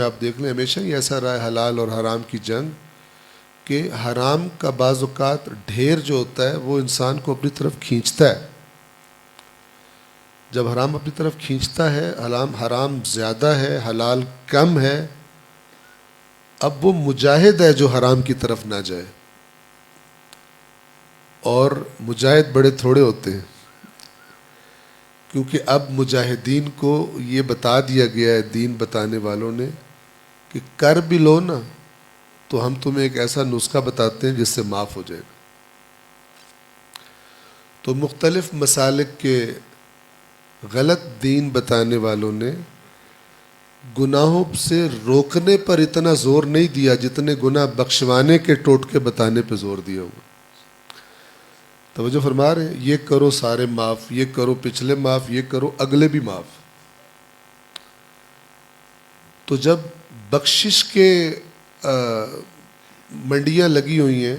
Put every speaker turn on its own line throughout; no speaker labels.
آپ دیکھ لیں ہمیشہ ہی ایسا رہا ہے حلال اور حرام کی جنگ کہ حرام کا بعض اوقات ڈھیر جو ہوتا ہے وہ انسان کو اپنی طرف کھینچتا ہے. جب حرام اپنی طرف کھینچتا ہے، حرام زیادہ ہے، حلال کم ہے، اب وہ مجاہد ہے جو حرام کی طرف نہ جائے. اور مجاہد بڑے تھوڑے ہوتے ہیں، کیونکہ اب مجاہدین کو یہ بتا دیا گیا ہے دین بتانے والوں نے کہ کر بھی لو نا تو ہم تمہیں ایک ایسا نسخہ بتاتے ہیں جس سے معاف ہو جائے گا. تو مختلف مسالک کے غلط دین بتانے والوں نے گناہوں سے روکنے پر اتنا زور نہیں دیا جتنے گناہ بخشوانے کے ٹوٹکے بتانے پہ زور دیا ہوا. توجہ فرما رہے ہیں، یہ کرو سارے معاف، یہ کرو پچھلے معاف، یہ کرو اگلے بھی معاف. تو جب بخشش کے منڈیاں لگی ہوئی ہیں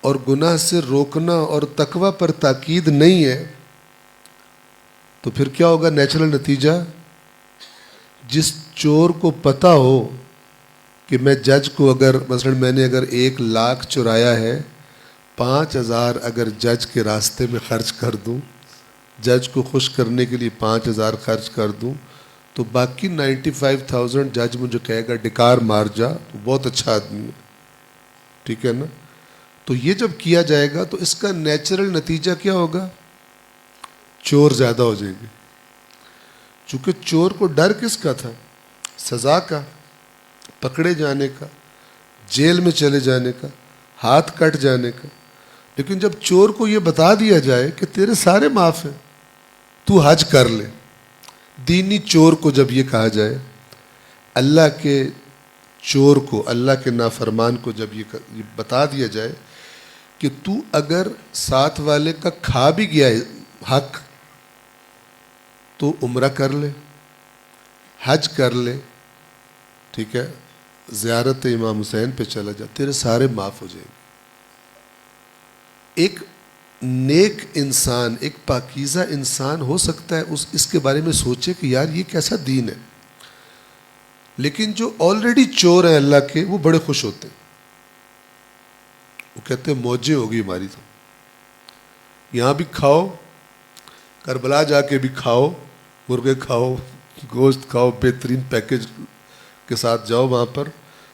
اور گناہ سے روکنا اور تقوی پر تاکید نہیں ہے تو پھر کیا ہوگا نیچرل نتیجہ؟ جس چور کو پتہ ہو کہ میں جج کو مثلا میں نے اگر 1,00,000 چرایا ہے، 5,000 اگر جج کے راستے میں خرچ کر دوں، جج کو خوش کرنے کے لیے 5,000 خرچ کر دوں، تو باقی 95,000 جج مجھے کہے گا ڈکار مار جا، تو بہت اچھا آدمی ہے. ٹھیک ہے نا؟ تو یہ جب کیا جائے گا تو اس کا نیچرل نتیجہ کیا ہوگا؟ چور زیادہ ہو جائیں گے. چونکہ چور کو ڈر کس کا تھا؟ سزا کا، پکڑے جانے کا، جیل میں چلے جانے کا، ہاتھ کٹ جانے کا. لیکن جب چور کو یہ بتا دیا جائے کہ تیرے سارے معاف ہیں، تو حج کر لے. دینی چور کو جب یہ کہا جائے، اللہ کے چور کو، اللہ کے نافرمان کو جب یہ بتا دیا جائے کہ تو اگر ساتھ والے کا کھا بھی گیا ہے حق تو عمرہ کر لے، حج کر لے، ٹھیک ہے، زیارت امام حسین پہ چلا جا، تیرے سارے معاف ہو جائیں گے. ایک نیک انسان، ایک پاکیزہ انسان ہو سکتا ہے اس کے بارے میں سوچے کہ یار یہ کیسا دین ہے. لیکن جو آلریڈی چور ہیں اللہ کے، وہ بڑے خوش ہوتے ہیں. وہ کہتے ہیں موجیں ہوگی ہماری، تو یہاں بھی کھاؤ، کربلا جا کے بھی کھاؤ، مرغے کھاؤ، گوشت کھاؤ، بہترین پیکج کے ساتھ جاؤ وہاں پر،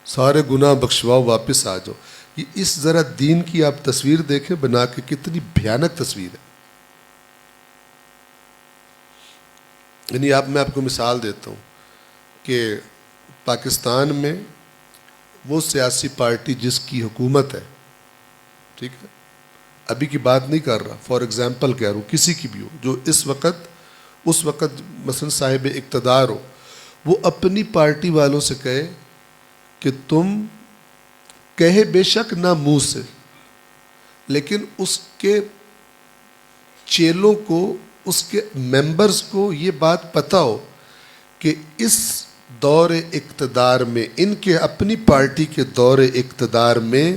سارے گناہ بخشواؤ، واپس آ جاؤ. یہ اس ذرا دین کی آپ تصویر دیکھیں بنا کے، کتنی بھیانک تصویر ہے. یعنی میں آپ کو مثال دیتا ہوں کہ پاکستان میں وہ سیاسی پارٹی جس کی حکومت ہے، ٹھیک ہے، ابھی کی بات نہیں کر رہا، فار ایگزامپل کہہ رہا ہوں، کسی کی بھی ہو جو اس وقت مثلا صاحب اقتدار ہو، وہ اپنی پارٹی والوں سے کہے کہ تم کہے بے شک نہ منہ سے، لیکن اس کے چیلوں کو، اس کے ممبرز کو یہ بات پتہ ہو کہ اس دور اقتدار میں، ان کے اپنی پارٹی کے دور اقتدار میں،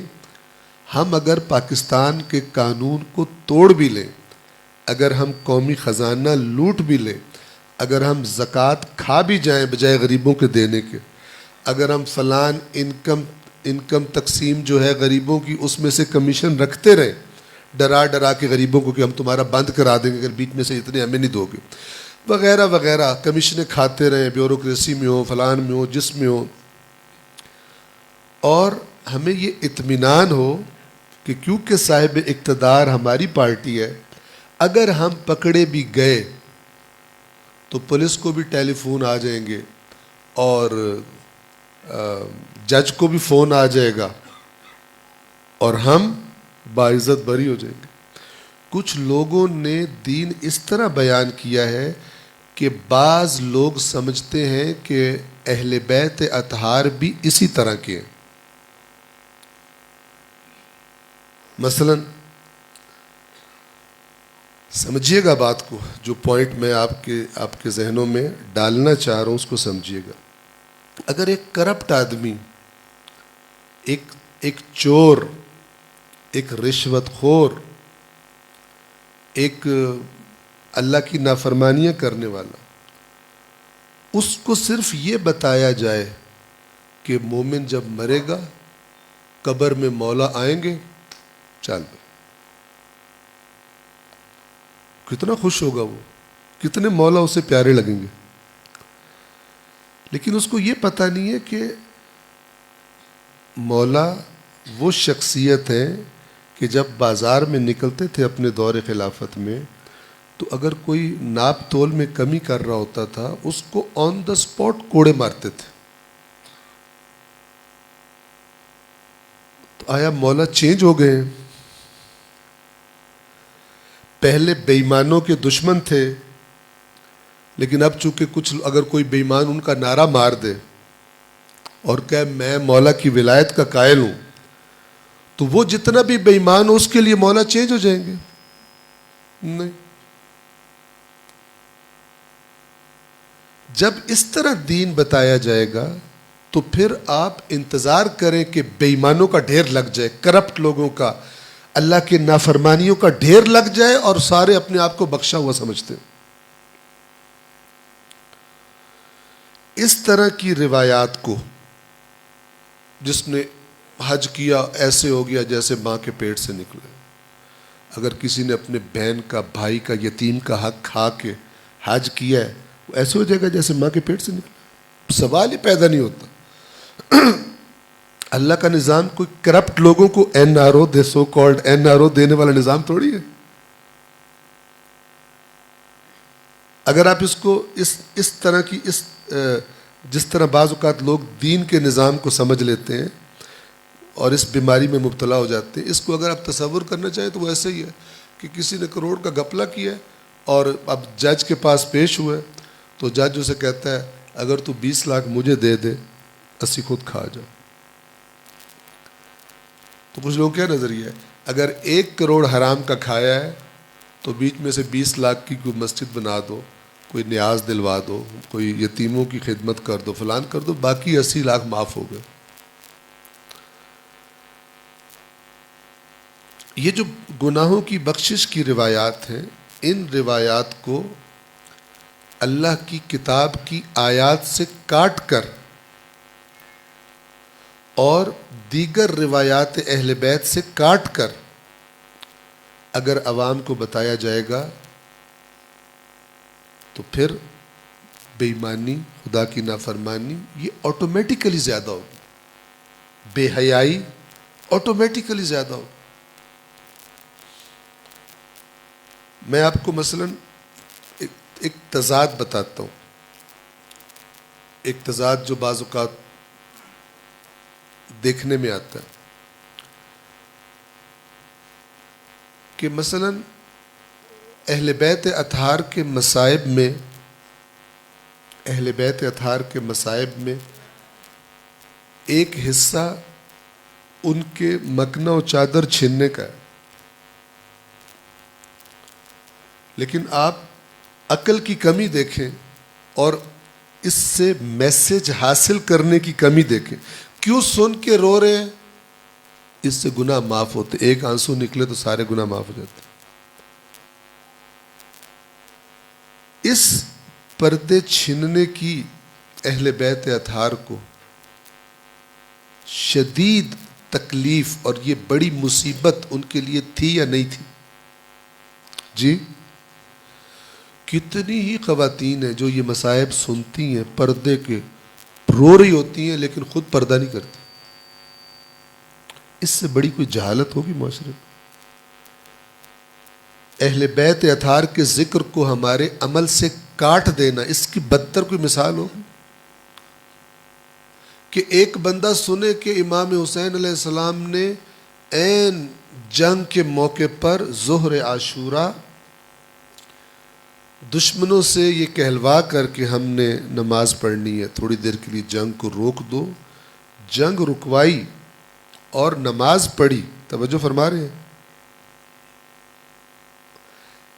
ہم اگر پاکستان کے قانون کو توڑ بھی لیں، اگر ہم قومی خزانہ لوٹ بھی لیں، اگر ہم زکوٰۃ کھا بھی جائیں بجائے غریبوں کے دینے کے، اگر ہم فلان انکم تقسیم جو ہے غریبوں کی اس میں سے کمیشن رکھتے رہیں، ڈرا کے غریبوں کو کہ ہم تمہارا بند کرا دیں گے اگر بیچ میں سے اتنے ہمیں نہیں دو گے، وغیرہ وغیرہ، کمیشنیں کھاتے رہیں، بیوروکریسی میں ہو، فلان میں ہو، جس میں ہو، اور ہمیں یہ اطمینان ہو کہ کیونکہ صاحب اقتدار ہماری پارٹی ہے، اگر ہم پکڑے بھی گئے تو پولیس کو بھی ٹیلی فون آ جائیں گے اور جج کو بھی فون آ جائے گا اور ہم باعزت بری ہو جائیں گے. کچھ لوگوں نے دین اس طرح بیان کیا ہے کہ بعض لوگ سمجھتے ہیں کہ اہل بیت اطہار بھی اسی طرح کے ہیں. مثلا سمجھیے گا بات کو، جو پوائنٹ میں آپ کے ذہنوں میں ڈالنا چاہ رہا ہوں اس کو سمجھیے گا. اگر ایک کرپٹ آدمی، ایک چور، ایک رشوت خور، ایک اللہ کی نافرمانیاں کرنے والا اس کو صرف یہ بتایا جائے کہ مومن جب مرے گا قبر میں مولا آئیں گے، چل بھائی، کتنا خوش ہوگا وہ، کتنے مولا اسے پیارے لگیں گے. لیکن اس کو یہ پتہ نہیں ہے کہ مولا وہ شخصیت ہے کہ جب بازار میں نکلتے تھے اپنے دور خلافت میں تو اگر کوئی ناپ تول میں کمی کر رہا ہوتا تھا اس کو آن دا اسپاٹ کوڑے مارتے تھے. تو آیا مولا چینج ہو گئے ہیں؟ پہلے بے ایمانوں کے دشمن تھے، لیکن اب چونکہ کچھ اگر کوئی بے ایمان ان کا نعرہ مار دے اور کہ میں مولا کی ولایت کا قائل ہوں، تو وہ جتنا بھی بے ایمان ہو اس کے لیے مولا چینج ہو جائیں گے؟ نہیں. جب اس طرح دین بتایا جائے گا تو پھر آپ انتظار کریں کہ بے ایمانوں کا ڈھیر لگ جائے، کرپٹ لوگوں کا، اللہ کے نافرمانیوں کا ڈھیر لگ جائے اور سارے اپنے آپ کو بخشا ہوا سمجھتے ہیں. اس طرح کی روایات کو، جس نے حج کیا ایسے ہو گیا جیسے ماں کے پیٹ سے نکلے، اگر کسی نے اپنے بہن کا، بھائی کا، یتیم کا حق کھا کے حج کیا ہے وہ ایسے ہو جائے گا جیسے ماں کے پیٹ سے نکلا. سوال ہی پیدا نہیں ہوتا. اللہ کا نظام کوئی کرپٹ لوگوں کو این آر او دے so called N R O دینے والا نظام تھوڑی ہے. اگر آپ اس کو اس طرح کی جس طرح بعض اوقات لوگ دین کے نظام کو سمجھ لیتے ہیں اور اس بیماری میں مبتلا ہو جاتے ہیں، اس کو اگر آپ تصور کرنا چاہیں تو وہ ایسے ہی ہے کہ کسی نے کروڑ کا گھپلہ کیا ہے اور اب جج کے پاس پیش ہوا ہے تو جج اسے کہتا ہے اگر تو 20 لاکھ مجھے دے دے 80 خود کھا جاؤ. تو کچھ لوگ کیا نظریہ ہے، اگر 1 کروڑ حرام کا کھایا ہے تو بیچ میں سے 20 لاکھ کی کوئی مسجد بنا دو، کوئی نیاز دلوا دو، کوئی یتیموں کی خدمت کر دو، فلان کر دو، باقی 80 لاکھ معاف ہو گئے. یہ جو گناہوں کی بخشش کی روایات ہیں، ان روایات کو اللہ کی کتاب کی آیات سے کاٹ کر اور دیگر روایات اہل بیت سے کاٹ کر اگر عوام کو بتایا جائے گا تو پھر بے ایمانی، خدا کی نافرمانی یہ آٹومیٹیکلی زیادہ ہوگی، بے حیائی آٹومیٹیکلی زیادہ ہوگی. میں آپ کو مثلاً ایک تضاد بتاتا ہوں، ایک تضاد جو بعض اوقات دیکھنے میں آتا ہے کہ مثلاً اہل بیت اطہار کے مصائب میں، اہل بیت اطہار کے مصائب میں ایک حصہ ان کے مکنہ و چادر چھیننے کا ہے، لیکن آپ عقل کی کمی دیکھیں اور اس سے میسج حاصل کرنے کی کمی دیکھیں. کیوں سن کے رو رہے ہیں؟ اس سے گناہ معاف ہوتے، ایک آنسو نکلے تو سارے گناہ معاف ہو جاتے. اس پردے چھننے کی اہل بیت اطہار کو شدید تکلیف اور یہ بڑی مصیبت ان کے لیے تھی یا نہیں تھی؟ جی، کتنی ہی خواتین ہیں جو یہ مصائب سنتی ہیں، پردے کے رو رہی ہوتی ہیں لیکن خود پردہ نہیں کرتی. اس سے بڑی کوئی جہالت ہوگی معاشرے میں؟ اہل بیت اطہار کے ذکر کو ہمارے عمل سے کاٹ دینا، اس کی بدتر کوئی مثال ہوگی؟ کہ ایک بندہ سنے کہ امام حسین علیہ السلام نے عین جنگ کے موقع پر ظہر عاشورہ دشمنوں سے یہ کہلوا کر کہ ہم نے نماز پڑھنی ہے، تھوڑی دیر کے لیے جنگ کو روک دو، جنگ رکوائی اور نماز پڑھی. توجہ فرما رہے ہیں؟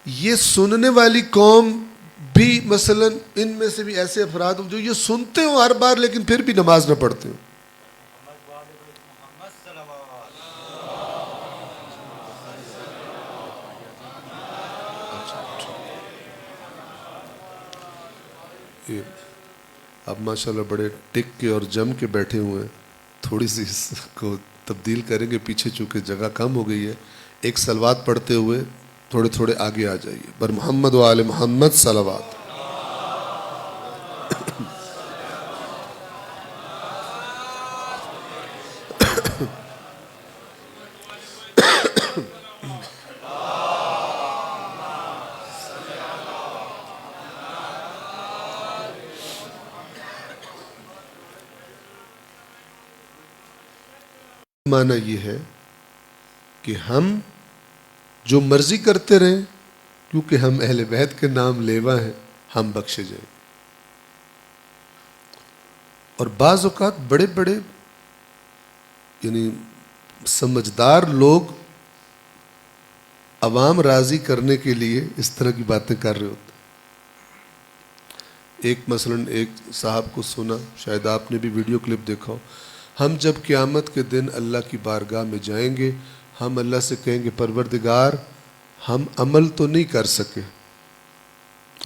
یہ سننے والی قوم بھی مثلا ان میں سے بھی ایسے افراد ہوں جو یہ سنتے ہوں ہر بار لیکن پھر بھی نماز نہ پڑھتے ہوں. اب ماشاءاللہ بڑے ٹک کے اور جم کے بیٹھے ہوئے ہیں. تھوڑی سی اس کو تبدیل کریں گے پیچھے، چونکہ جگہ کم ہو گئی ہے. ایک صلوات پڑھتے ہوئے تھوڑے تھوڑے آگے آ جائیے. بر محمد و آل محمد صلوات. معنی یہ ہے کہ ہم جو مرضی کرتے رہیں، کیونکہ ہم اہل بیت کے نام لیوا ہیں، ہم بخشے جائیں. اور بعض اوقات بڑے بڑے یعنی سمجھدار لوگ عوام راضی کرنے کے لیے اس طرح کی باتیں کر رہے ہوتے. ایک صاحب کو سنا، شاید آپ نے بھی ویڈیو کلپ دیکھا ہو. ہم جب قیامت کے دن اللہ کی بارگاہ میں جائیں گے، ہم اللہ سے کہیں گے پروردگار ہم عمل تو نہیں کر سکے.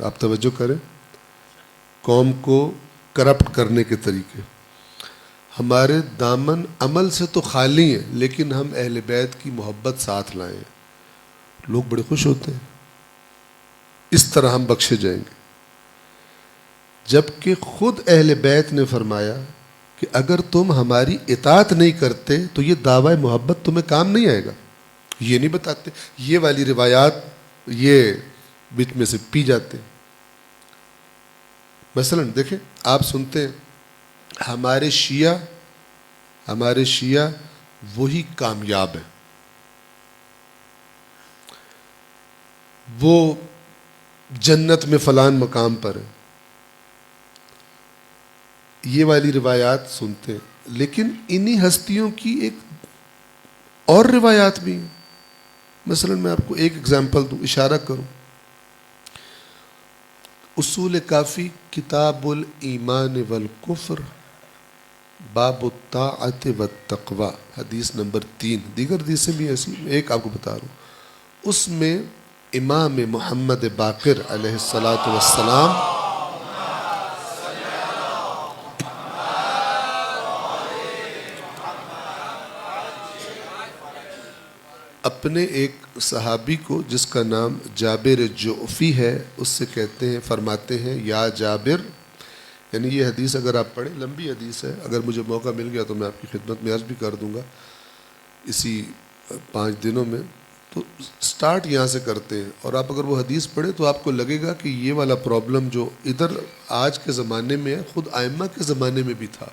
آپ توجہ کریں، قوم کو کرپٹ کرنے کے طریقے. ہمارے دامن عمل سے تو خالی ہیں، لیکن ہم اہل بیت کی محبت ساتھ لائیں. لوگ بڑے خوش ہوتے ہیں. اس طرح ہم بخشے جائیں گے. جبکہ خود اہل بیت نے فرمایا کہ اگر تم ہماری اطاعت نہیں کرتے تو یہ دعوی محبت تمہیں کام نہیں آئے گا. یہ نہیں بتاتے. یہ والی روایات یہ بیچ میں سے پی جاتے. مثلا دیکھیں، آپ سنتے ہیں ہمارے شیعہ وہی کامیاب ہیں، وہ جنت میں فلان مقام پر ہیں. یہ والی روایات سنتے ہیں. لیکن انہی ہستیوں کی ایک اور روایات بھی ہیں. مثلا میں آپ کو ایک اگزامپل دوں، اشارہ کروں. اصول کافی کتاب الایمان والکفر باب الطاعت والتقوی حدیث نمبر 3، دیگر حدیثیں بھی ایسی، ایک آپ کو بتا رہا ہوں. اس میں امام محمد باقر علیہ السلام اپنے ایک صحابی کو جس کا نام جابر جعفی ہے اس سے کہتے ہیں، فرماتے ہیں یا جابر. یعنی یہ حدیث اگر آپ پڑھیں، لمبی حدیث ہے، اگر مجھے موقع مل گیا تو میں آپ کی خدمت میں عرض بھی کر دوں گا اسی 5 دنوں میں. تو سٹارٹ یہاں سے کرتے ہیں، اور آپ اگر وہ حدیث پڑھیں تو آپ کو لگے گا کہ یہ والا پرابلم جو ادھر آج کے زمانے میں ہے، خود ائمہ کے زمانے میں بھی تھا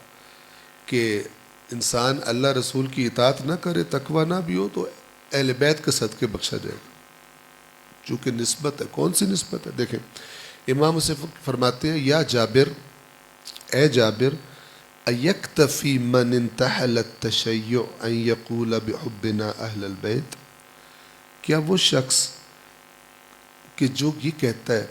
کہ انسان اللہ رسول کی اطاعت نہ کرے، تقوی نہ بھی ہو، تو اہل بیت کے صدقے بخشا جائے گا. چونکہ نسبت ہے. کون سی نسبت ہے؟ دیکھیں، امام اسے فرماتے ہیں یا جابر، اے جابر، ایکتفی من انتحل التشیع ان یقول بحبنا اہل البیت. کیا وہ شخص کہ جو یہ کہتا ہے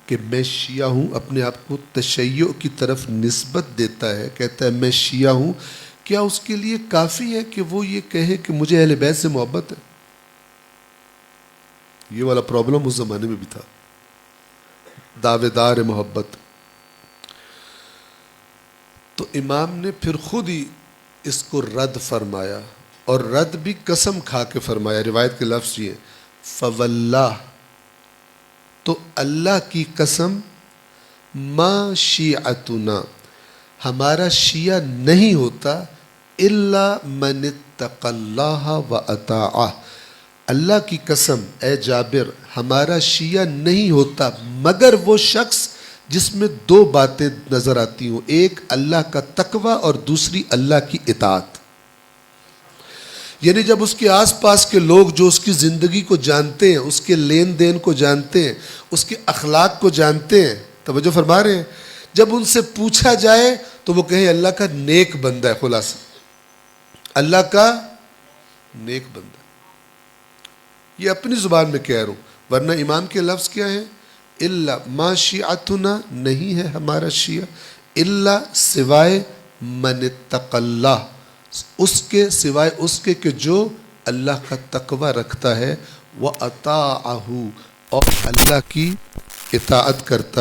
کہ میں شیعہ ہوں، اپنے آپ کو تشیع کی طرف نسبت دیتا ہے، کہتا ہے میں شیعہ ہوں، کیا اس کے لیے کافی ہے کہ وہ یہ کہے کہ مجھے اہل بیت سے محبت ہے؟ یہ والا پرابلم اس زمانے میں بھی تھا، دعوے دار محبت. تو امام نے پھر خود ہی اس کو رد فرمایا، اور رد بھی قسم کھا کے فرمایا. روایت کے لفظ یہ فواللہ، تو اللہ کی قسم، ما شیعتنا، ہمارا شیعہ نہیں ہوتا، الا من اتقى اللہ واطاعہ. اللہ کی قسم اے جابر، ہمارا شیعہ نہیں ہوتا مگر وہ شخص جس میں 2 باتیں نظر آتی ہوں، ایک اللہ کا تقوی اور دوسری اللہ کی اطاعت. یعنی جب اس کے آس پاس کے لوگ جو اس کی زندگی کو جانتے ہیں، اس کے لین دین کو جانتے ہیں، اس کے اخلاق کو جانتے ہیں، توجہ فرما رہے ہیں، جب ان سے پوچھا جائے تو وہ کہیں اللہ کا نیک بندہ ہے. خلاصہ اللہ کا نیک بندہ. یہ اپنی زبان میں کہہ رہا ہوں، ورنہ امام کے لفظ کیا ہیں؟ الا ما شیعتنا، نہیں ہے ہمارا شیعہ، الا سوائے من اتقى اللہ، اس کے سوائے اس کے کہ جو اللہ کا تقوی رکھتا ہے، وَأَطَاعَهُ، اور اللہ کی اطاعت کرتا ہے.